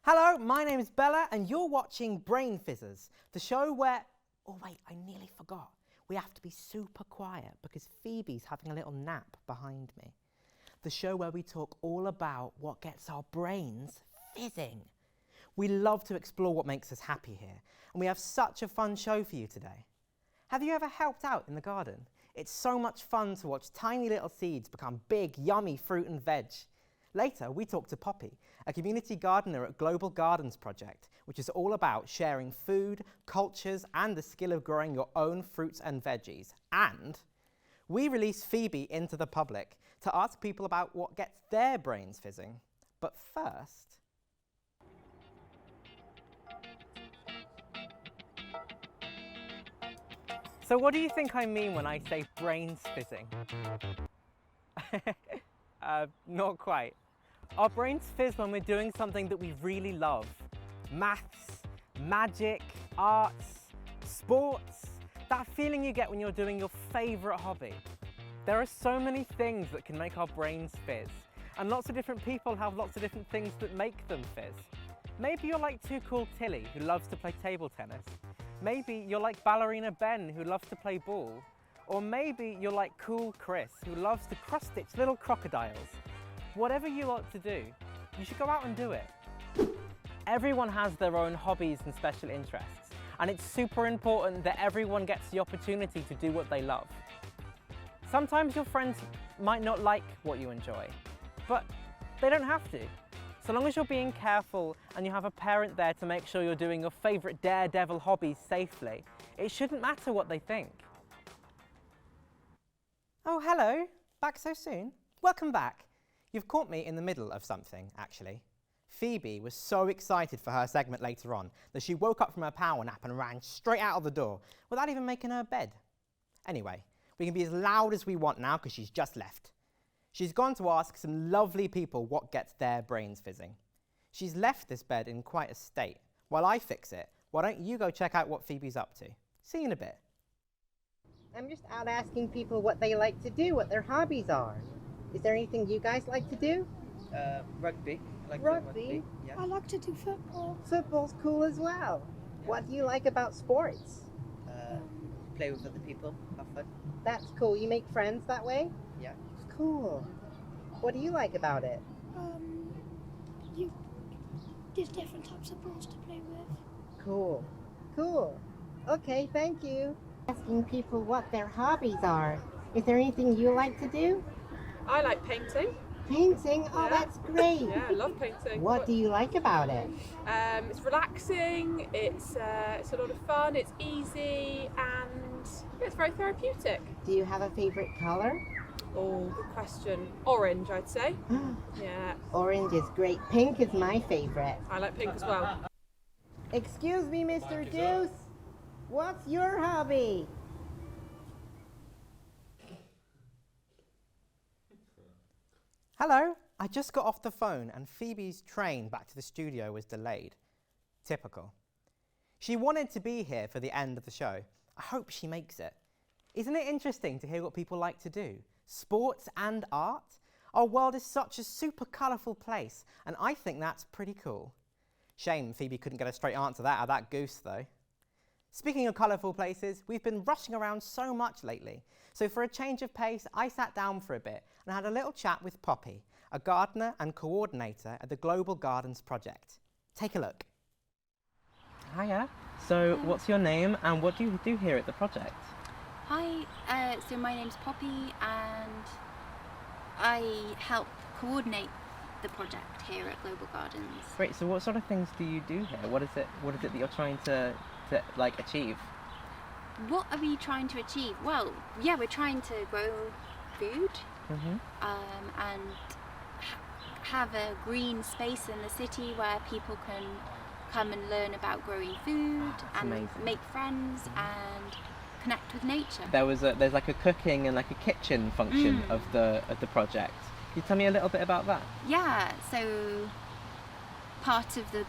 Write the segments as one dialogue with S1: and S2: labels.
S1: Hello, my name is Bella and you're watching Brainfizzers, the show where... Oh wait, I nearly forgot. We have to be super quiet because Phoebe's having a little nap behind me. The show where we talk all about what gets our brains fizzing. We love to explore what makes us happy here, and we have such a fun show for you today. Have you ever helped out in the garden? It's so much fun to watch tiny little seeds become big, yummy fruit and veg. Later, we talk to Poppy, a community gardener at Global Gardens Project, which is all about sharing food, cultures, and the skill of growing your own fruits and veggies. And we release Phoebe into the public to ask people about what gets their brains fizzing. But first... So what do you think I mean when I say brains fizzing? Not quite. Our brains fizz when we're doing something that we really love. Maths, magic, arts, sports, that feeling you get when you're doing your favourite hobby. There are so many things that can make our brains fizz, and lots of different people have lots of different things that make them fizz. Maybe you're like Too Cool Tilly, who loves to play table tennis. Maybe you're like Ballerina Ben, who loves to play ball. Or maybe you're like Cool Chris, who loves to cross-stitch little crocodiles. Whatever you like to do, you should go out and do it. Everyone has their own hobbies and special interests, and it's super important that everyone gets the opportunity to do what they love. Sometimes your friends might not like what you enjoy, but they don't have to. So long as you're being careful and you have a parent there to make sure you're doing your favourite daredevil hobbies safely, it shouldn't matter what they think. Oh, hello. Back so soon? Welcome back. You've caught me in the middle of something, actually. Phoebe was so excited for her segment later on that she woke up from her power nap and ran straight out of the door without even making her bed. Anyway, we can be as loud as we want now because she's just left. She's gone to ask some lovely people what gets their brains fizzing. She's left this bed in quite a state. While I fix it, why don't you go check out what Phoebe's up to? See you in a bit.
S2: I'm just out asking people what they like to do, what their hobbies are. Is there anything you guys like to do?
S3: Rugby. I like
S2: Rugby?
S3: Yeah.
S4: I like to do football.
S2: Football's cool as well.
S3: Yeah.
S2: What do you like about sports?
S3: Play with other people, have fun.
S2: That's cool. You make friends that way?
S3: Yeah.
S2: Cool. What do you like about it?
S4: There's different types of balls to play with.
S2: Cool. Cool. Okay, thank you. Asking people what their hobbies are. Is there anything you like to do?
S5: I like painting.
S2: Painting? Oh,
S5: Yeah.
S2: that's great.
S5: Yeah, I love painting.
S2: What do you like about it?
S5: It's relaxing, it's a lot of fun, it's easy, and it's very therapeutic.
S2: Do you have a favorite color?
S5: Oh, good question. Orange, I'd say. Yeah,
S2: Orange is great. Pink is my favorite.
S5: I like pink as well.
S2: Excuse me, Mr. Juice. What's your hobby?
S1: Hello, I just got off the phone and Phoebe's train back to the studio was delayed. Typical. She wanted to be here for the end of the show. I hope she makes it. Isn't it interesting to hear what people like to do? Sports and art? Our world is such a super colourful place, and I think that's pretty cool. Shame Phoebe couldn't get a straight answer out of that goose, though. Speaking of colourful places, we've been rushing around so much lately. So for a change of pace, I sat down for a bit and had a little chat with Poppy, a gardener and coordinator at the Global Gardens Project. Take a look. Hiya. So what's your name and what do you do here at the project?
S6: Hi, so my name's Poppy and I help coordinate the project here at Global Gardens.
S1: Great, so what sort of things do you do here? What is it that you're trying to achieve?
S6: What are we trying to achieve? Well, yeah, we're trying to grow food and have a green space in the city where people can come and learn about growing food and
S1: amazing.
S6: Make friends and connect with nature.
S1: There's like a cooking and like a kitchen function of the project. Can you tell me a little bit about that?
S6: Yeah, so part of the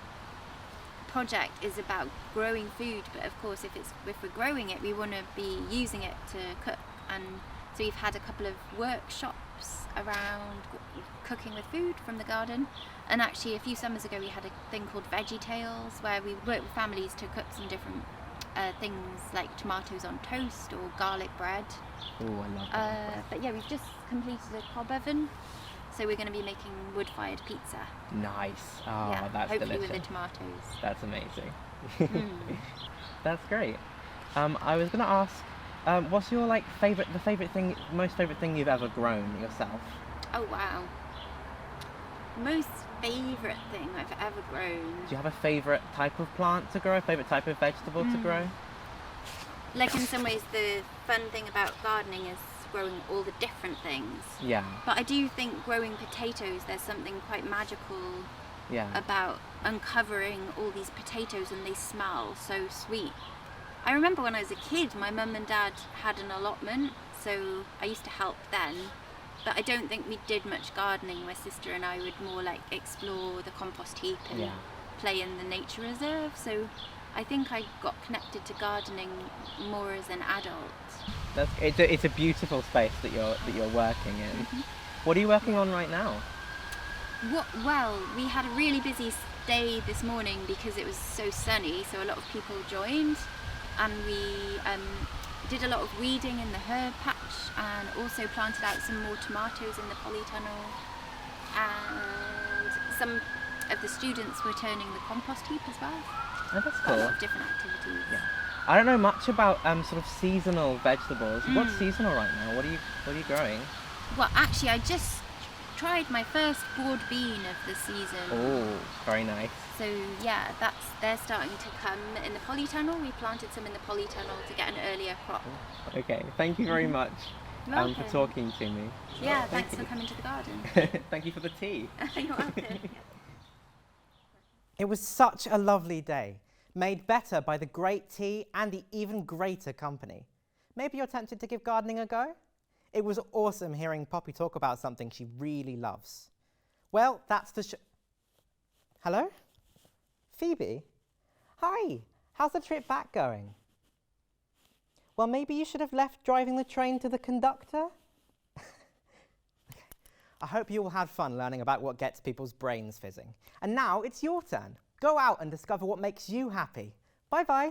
S6: project is about growing food, but of course if we're growing it, we want to be using it to cook and So we've had a couple of workshops around cooking with food from the garden. And actually a few summers ago we had a thing called Veggie Tales, where we worked with families to cook some different things like tomatoes on toast or garlic bread.
S1: Oh, I love that.
S6: But yeah, we've just completed a cob oven, so we're going to be making wood-fired pizza.
S1: Nice. Oh,
S6: yeah,
S1: that's
S6: hopefully
S1: delicious.
S6: with the tomatoes.
S1: That's amazing.
S6: Mm.
S1: That's great. I was going to ask, what's your most favorite thing you've ever grown yourself?
S6: Oh wow. Most favourite thing I've ever grown.
S1: Do you have a favorite type of plant to grow? A favorite type of vegetable to grow?
S6: Like in some ways the fun thing about gardening is growing all the different things.
S1: Yeah.
S6: But I do think growing potatoes, there's something quite magical about uncovering all these potatoes, and they smell so sweet. I remember when I was a kid, my mum and dad had an allotment, so I used to help then. But I don't think we did much gardening. My sister and I would more like explore the compost heap and play in the nature reserve. So I think I got connected to gardening more as an adult.
S1: It's a beautiful space that you're working in. Mm-hmm. What are you working on right now?
S6: Well, we had a really busy day this morning because it was so sunny, so a lot of people joined, and we did a lot of weeding in the herb patch and also planted out some more tomatoes in the polytunnel, and some of the students were turning the compost heap as well.
S1: Oh, that's
S6: Quite
S1: cool.
S6: a lot of different activities.
S1: Yeah. I don't know much about sort of seasonal vegetables. What's seasonal right now? What are you growing?
S6: Well, actually, I just tried my first broad bean of the season.
S1: Oh, very nice.
S6: So yeah, they're starting to come in the polytunnel. We planted some in the polytunnel to get an earlier crop.
S1: Okay, thank you very much for talking to me.
S6: Yeah, thanks for coming to the garden.
S1: Thank you for the tea.
S6: You're welcome.
S1: It was such a lovely day, made better by the great tea and the even greater company. Maybe you're tempted to give gardening a go? It was awesome hearing Poppy talk about something she really loves. Well, that's the Hello? Phoebe? Hi, how's the trip back going? Well, maybe you should have left driving the train to the conductor? I hope you all had fun learning about what gets people's brains fizzing. And now it's your turn. Go out and discover what makes you happy. Bye-bye.